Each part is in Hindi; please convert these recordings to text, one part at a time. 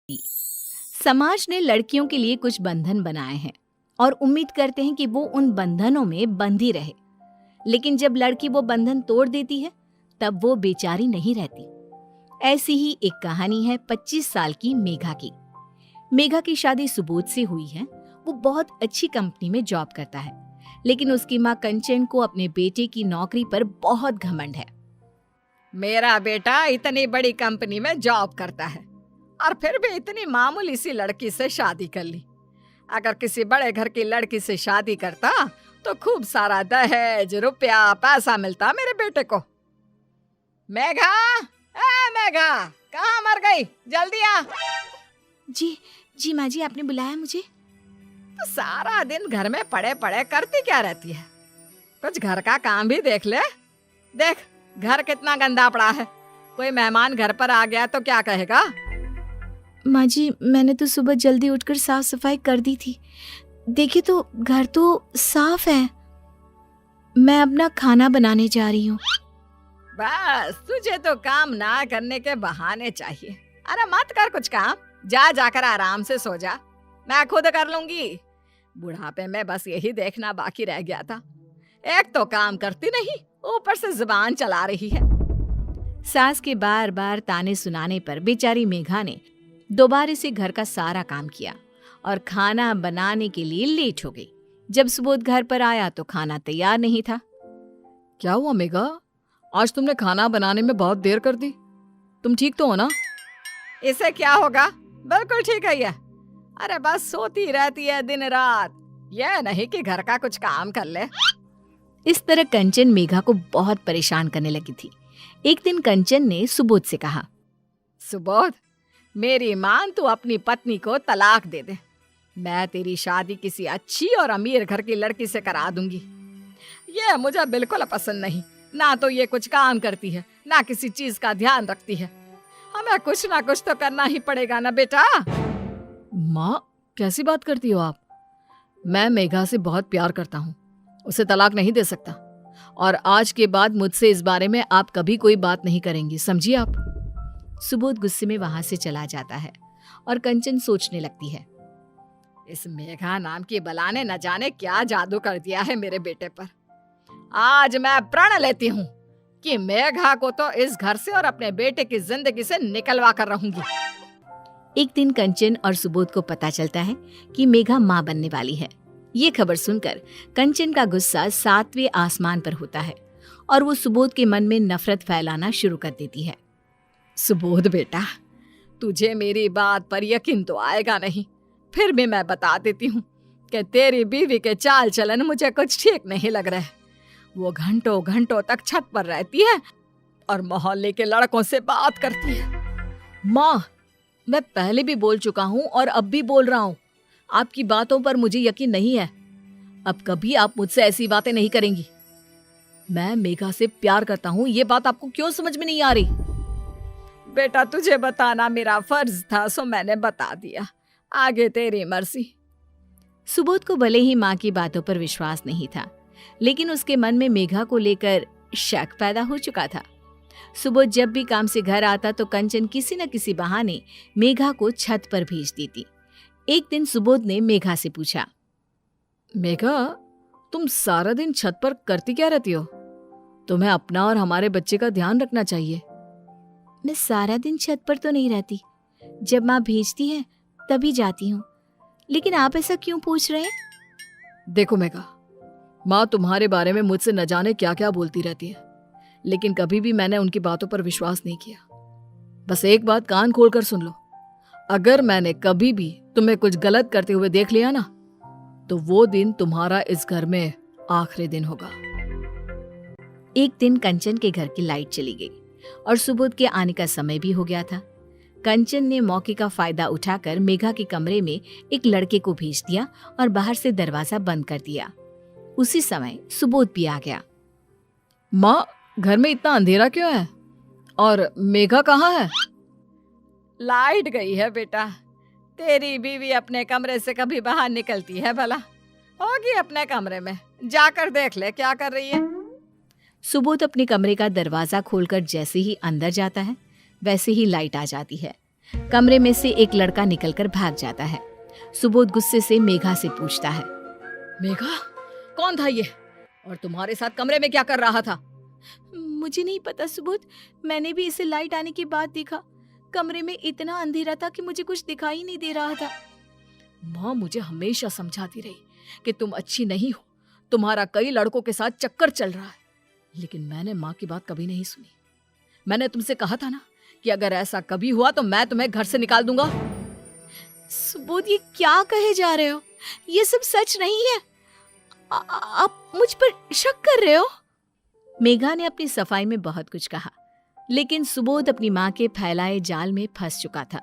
समाज ने लड़कियों के लिए कुछ बंधन बनाए हैं और उम्मीद करते हैं कि वो उन बंधनों में बंधी रहे। लेकिन जब लड़की वो बंधन तोड़ देती है तब वो बेचारी नहीं रहती। ऐसी ही एक कहानी है 25 साल की मेघा की। मेघा की शादी सुबोध से हुई है। वो बहुत अच्छी कंपनी में जॉब करता है, लेकिन उसकी माँ कंचन को अपने बेटे की नौकरी पर बहुत घमंड है। मेरा बेटा इतनी बड़ी कंपनी में जॉब करता है और फिर भी इतनी मामूली सी लड़की से शादी कर ली। अगर किसी बड़े घर की लड़की से शादी करता तो खूब सारा दहेज, रुपया, पैसा मिलता मेरे बेटे को। मेघा, मेघा, कहाँ मर गई? जल्दी आ। जी माँ जी, आपने बुलाया मुझे? तो सारा दिन घर में पड़े पड़े करती क्या रहती है? कुछ घर का काम भी देख ले। देख, घर कितना गंदा पड़ा है। कोई मेहमान घर पर आ गया तो क्या कहेगा? माँ जी, मैंने तो सुबह जल्दी उठकर साफ सफाई कर दी थी। देखिए तो घर तो साफ है। मैं अपना खाना बनाने जा रही हूँ। बस तुझे तो काम ना करने के बहाने चाहिए। अरे मत कर कुछ काम, जाकर आराम से सो जा। मैं खुद कर लूंगी। बुढ़ापे में बस यही देखना बाकी रह गया था। एक तो काम करती नहीं, ऊपर से जुबान चला रही है। सास के बार बार ताने सुनाने पर बेचारी मेघा ने दोबारा से घर का सारा काम किया और खाना बनाने के लिए लेट हो गई। जब सुबोध घर पर आया तो खाना तैयार नहीं था। क्या हुआ मेघा? आज तुमने खाना बनाने में बहुत देर कर दी। तुम ठीक तो हो ना? इसे क्या होगा? बिल्कुल ठीक है ये। अरे बस सोती रहती है दिन रात। यह नहीं कि घर का कुछ काम कर ले। इस तरह कंचन मेघा को बहुत परेशान करने लगी थी। एक दिन कंचन ने सुबोध से कहा, सुबोध, मेरी मान तू अपनी पत्नी को तलाक दे दे। मैं तेरी शादी किसी अच्छी और अमीर घर की लड़की से करा दूंगी। ये मुझे बिल्कुल पसंद नहीं। ना तो ये कुछ काम करती है, ना किसी चीज का ध्यान रखती है। हमें कुछ ना कुछ तो करना ही पड़ेगा ना बेटा। माँ, कैसी बात करती हो आप? मैं मेघा से बहुत प्यार करता हूँ, उसे तलाक नहीं दे सकता। और आज के बाद मुझसे इस बारे में आप कभी कोई बात नहीं करेंगी, समझिए आप। सुबोध गुस्से में वहां से चला जाता है और कंचन सोचने लगती है, इस मेघा नाम की बला ने न जाने क्या जादू कर दिया है मेरे बेटे पर। आज मैं प्रण लेती हूँ कि मेघा को तो इस घर से और अपने बेटे की जिंदगी से निकलवा कर रहूंगी। एक दिन कंचन और सुबोध को पता चलता है कि मेघा माँ बनने वाली है। ये खबर सुनकर कंचन का गुस्सा 7वें आसमान पर होता है और वो सुबोध के मन में नफरत फैलाना शुरू कर देती है। सुबोध बेटा, तुझे मेरी बात पर यकीन तो आएगा नहीं, फिर भी मैं बता देती हूँ कि तेरी बीवी के चाल चलन मुझे कुछ ठीक नहीं लग रहा है। वो घंटों घंटों तक छत पर रहती है और मोहल्ले के लड़कों से बात करती है। माँ, मैं पहले भी बोल चुका हूँ और अब भी बोल रहा हूँ, आपकी बातों पर मुझे यकीन नहीं है। अब कभी आप मुझसे ऐसी बातें नहीं करेंगी। मैं मेघा से प्यार करता हूँ, ये बात आपको क्यों समझ में नहीं आ रही? बेटा, तुझे बताना मेरा फर्ज था, सो मैंने बता दिया। आगे तेरी मर्जी। सुबोध को भले ही माँ की बातों पर विश्वास नहीं था, लेकिन उसके मन में मेघा को लेकर शक पैदा हो चुका था। सुबोध जब भी काम से घर आता तो कंचन किसी न किसी बहाने मेघा को छत पर भेज देती। एक दिन सुबोध ने मेघा से पूछा, मेघा, तुम सारा दिन छत पर करती क्या रहती हो? तुम्हें अपना और हमारे बच्चे का ध्यान रखना चाहिए। मैं सारा दिन छत पर तो नहीं रहती, जब माँ भेजती है तभी जाती हूँ। लेकिन आप ऐसा क्यों पूछ रहे हैं? देखो मेघा, माँ तुम्हारे बारे में मुझसे न जाने क्या क्या बोलती रहती है, लेकिन कभी भी मैंने उनकी बातों पर विश्वास नहीं किया। बस एक बात कान खोलकर सुन लो, अगर मैंने कभी भी तुम्हें कुछ गलत करते हुए देख लिया ना, तो वो दिन तुम्हारा इस घर में आखिरी दिन होगा। एक दिन कंचन के घर की लाइट चली गई और सुबोध के आने का समय भी हो गया था। कंचन ने मौके का फायदा उठाकर मेघा के कमरे में एक लड़के को भेज दिया और बाहर से दरवाजा बंद कर दिया। उसी समय सुबोध भी आ गया। माँ, घर में इतना अंधेरा क्यों है? और मेघा कहाँ है? लाइट गई है बेटा। तेरी बीवी अपने कमरे से कभी बाहर निकलती है भला? होगी अपने कमरे में, जाकर देख ले क्या कर रही है। सुबोध अपने कमरे का दरवाजा खोलकर जैसे ही अंदर जाता है, वैसे ही लाइट आ जाती है। कमरे में से एक लड़का निकलकर भाग जाता है। सुबोध गुस्से से मेघा से पूछता है, मेघा, कौन था ये और तुम्हारे साथ कमरे में क्या कर रहा था? मुझे नहीं पता सुबोध, मैंने भी इसे लाइट आने के बाद देखा। कमरे में इतना अंधेरा था कि मुझे कुछ दिखाई नहीं दे रहा था। माँ मुझे हमेशा समझाती रही कि तुम अच्छी नहीं हो, तुम्हारा कई लड़कों के साथ चक्कर चल रहा है, लेकिन मैंने माँ की बात कभी नहीं सुनी। मैंने तुमसे कहा था ना कि अगर ऐसा कभी हुआ तो मैं तुम्हें घर से निकाल दूंगा। सुबोध, ये क्या कहे जा रहे हो? ये सब सच नहीं है। आप मुझ पर शक कर रहे हो? मेघा ने अपनी सफाई में बहुत कुछ कहा, लेकिन सुबोध अपनी माँ के फैलाए जाल में फंस चुका था।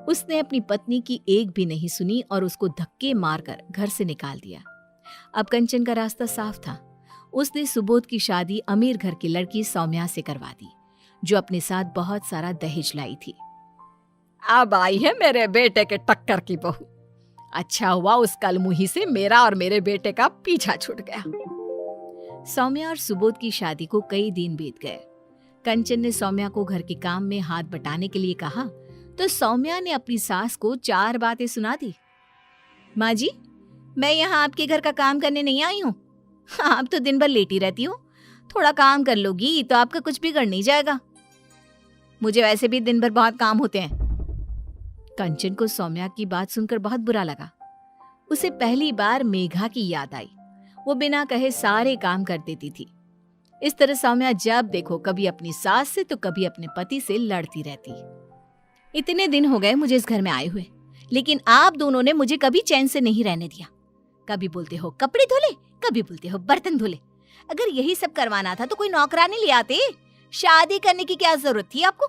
उसने अपनी पत्नी की एक भी नहीं सुनी और उसको धक्के मारकर घर से निकाल दिया। अब कंचन का रास्ता साफ था। उसने सुबोध की शादी अमीर घर की लड़की सौम्या से करवा दी, जो अपने साथ बहुत सारा दहेज लाई थी। अब आई है मेरे बेटे के टक्कर की बहू। अच्छा हुआ उस कलमुही से मेरा और मेरे बेटे का पीछा छूट गया। सौम्या और सुबोध की शादी को कई दिन बीत गए। कंचन ने सौम्या को घर के काम में हाथ बटाने के लिए कहा तो सौम्या ने अपनी सास को 4 बातें सुना दी। माँ जी, मैं यहाँ आपके घर का काम करने नहीं आई हूँ। आप तो दिन भर लेटी रहती हो, थोड़ा काम कर लोगी तो आपका कुछ बिगड़ नहीं जाएगा। मुझे वैसे भी दिन भर बहुत काम होते हैं। कंचन को सौम्या की बात सुनकर बहुत बुरा लगा। उसे पहली बार मेघा की याद आई। वो बिना कहे सारे काम कर देती थी। इस तरह सौम्या जब देखो कभी अपनी सास से तो कभी अपने पति से लड़ती रहती। इतने दिन हो गए मुझे इस घर में आए हुए, लेकिन आप दोनों ने मुझे कभी चैन से नहीं रहने दिया। कभी बोलते हो कपड़े धोले, कभी बोलते हो बर्तन धोले। अगर यही सब करवाना था तो कोई नौकरानी ले आते। शादी करने की क्या जरूरत थी आपको?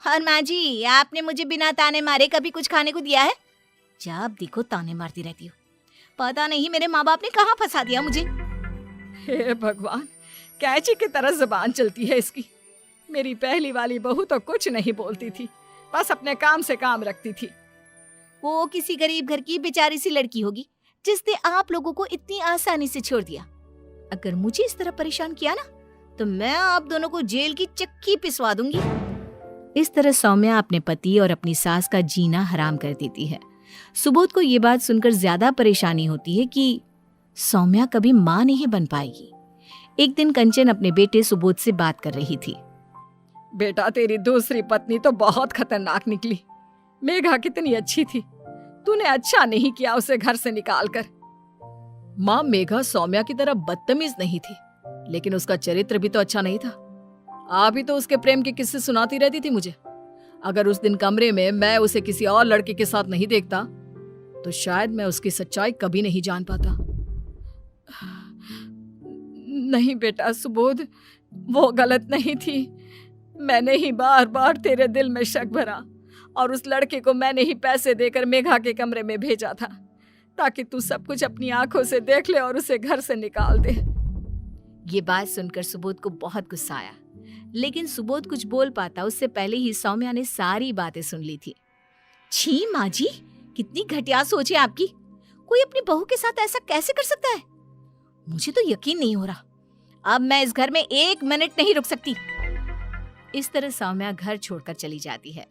और माँ जी, आपने मुझे बिना ताने मारे कभी कुछ खाने को दिया है? जब देखो ताने मारती रहती हो। पता नहीं मेरे माँ बाप ने कहाँ फंसा दिया मुझे। हे भगवान, कैची की तरह जुबान चलती है इसकी। मेरी पहली वाली बहू तो कुछ नहीं बोलती थी, बस अपने काम से काम रखती थी। वो किसी गरीब घर की बेचारी सी लड़की होगी जिसने आप लोगों को इतनी आसानी से छोड़ दिया। अगर मुझे इस तरह परेशान किया ना तो मैं आप दोनों को जेल की चक्की पिसवा दूंगी। इस तरह सौम्या अपने पति और अपनी सास का जीना हराम कर देती है। सुबोध को ये बात सुनकर ज्यादा परेशानी होती है कि सौम्या कभी माँ नहीं बन पाएगी। एक दिन कंचन अपने बेटे सुबोध से बात कर रही थी। बेटा, तेरी दूसरी पत्नी तो बहुत खतरनाक निकली। मेघा कितनी अच्छी थी, तूने अच्छा नहीं किया उसे घर से निकाल कर। माँ, मेघा सौम्या की तरह बदतमीज नहीं थी, लेकिन उसका चरित्र भी तो अच्छा नहीं था। आप ही तो उसके प्रेम के किस्से सुनाती रहती थी मुझे। अगर उस दिन कमरे में मैं उसे किसी और लड़के के साथ नहीं देखता तो शायद मैं उसकी सच्चाई कभी नहीं जान पाता। नहीं बेटा सुबोध, वो गलत नहीं थी। मैंने ही बार बार तेरे दिल में शक भरा और उस लड़के को मैंने ही पैसे देकर मेघा के कमरे में भेजा था ताकि तू सब कुछ अपनी आंखों से देख ले और उसे घर से निकाल दे। ये बात सुनकर सुबोध को बहुत गुस्सा आया, लेकिन सुबोध कुछ बोल पाता उससे पहले ही सौम्या ने सारी बातें सुन ली थी। छी माँ जी, कितनी घटिया सोच है आपकी। कोई अपनी बहू के साथ ऐसा कैसे कर सकता है? मुझे तो यकीन नहीं हो रहा। अब मैं इस घर में 1 मिनट नहीं रुक सकती। इस तरह सौम्या घर छोड़कर चली जाती है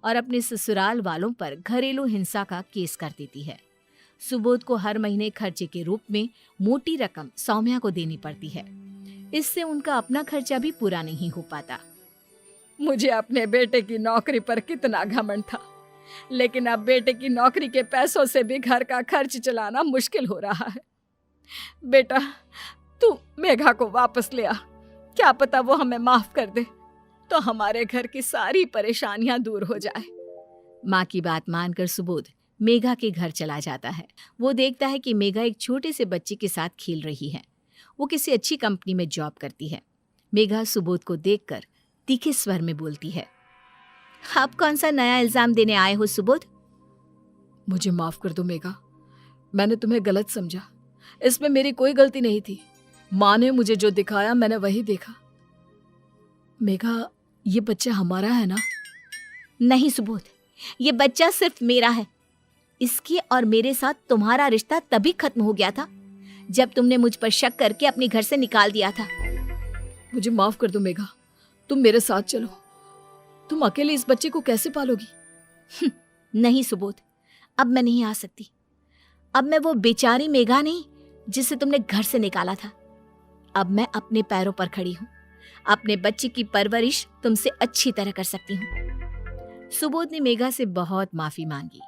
और अपने ससुराल वालों पर घरेलू हिंसा का केस कर देती है। सुबोध को हर महीने खर्चे के रूप में मोटी रकम सौम्या को देनी पड़ती है। इससे उनका अपना खर्चा भी पूरा नहीं हो पाता। मुझे अपने बेटे की नौकरी पर कितना घमंड था, लेकिन अब बेटे की नौकरी के पैसों से भी घर का खर्च चलाना मुश्किल हो रहा है। बेटा, तू मेघा को वापस ले आ। क्या पता वो हमें माफ कर दे तो हमारे घर की सारी परेशानियां दूर हो जाए। माँ की बात मानकर सुबोध मेघा के घर चला जाता है। वो देखता है कि मेघा एक छोटे से बच्चे के साथ खेल रही है। वो किसी अच्छी कंपनी में जॉब करती है। मेघा सुबोध को देखकर तीखे स्वर में बोलती है, आप कौन सा नया इल्जाम देने आए हो सुबोध? मुझे माफ कर दो मेघा, मैंने तुम्हें गलत समझा। इसमें मेरी कोई गलती नहीं थी। माँ ने मुझे जो दिखाया मैंने वही देखा। मेघा, ये बच्चा हमारा है ना? नहीं सुबोध, ये बच्चा सिर्फ मेरा है। इसके और मेरे साथ तुम्हारा रिश्ता तभी खत्म हो गया था जब तुमने मुझ पर शक करके अपने घर से निकाल दिया था। मुझे माफ कर दो मेघा, तुम मेरे साथ चलो। तुम अकेले इस बच्चे को कैसे पालोगी? नहीं सुबोध, अब मैं नहीं आ सकती। अब मैं वो बेचारी मेघा नहीं जिसे तुमने घर से निकाला था। अब मैं अपने पैरों पर खड़ी हूँ। अपने बच्चे की परवरिश तुमसे अच्छी तरह कर सकती हूँ। सुबोध ने मेघा से बहुत माफी मांगी,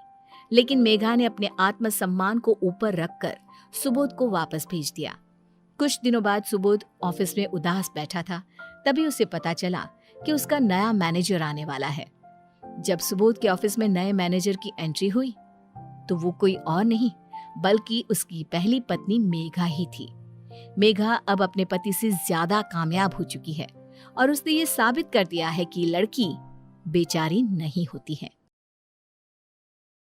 लेकिन मेघा ने अपने आत्मसम्मान को ऊपर रखकर सुबोध को वापस भेज दिया। कुछ दिनों बाद सुबोध ऑफिस में उदास बैठा था। तभी उसे पता चला कि उसका नया मैनेजर आने वाला है। जब सुबोध के ऑफिस में नए मैनेजर की एंट्री हुई तो वो कोई और नहीं बल्कि उसकी पहली पत्नी मेघा ही थी। मेघा अब अपने पति से ज्यादा कामयाब हो चुकी है और उसने ये साबित कर दिया है कि लड़की बेचारी नहीं होती है।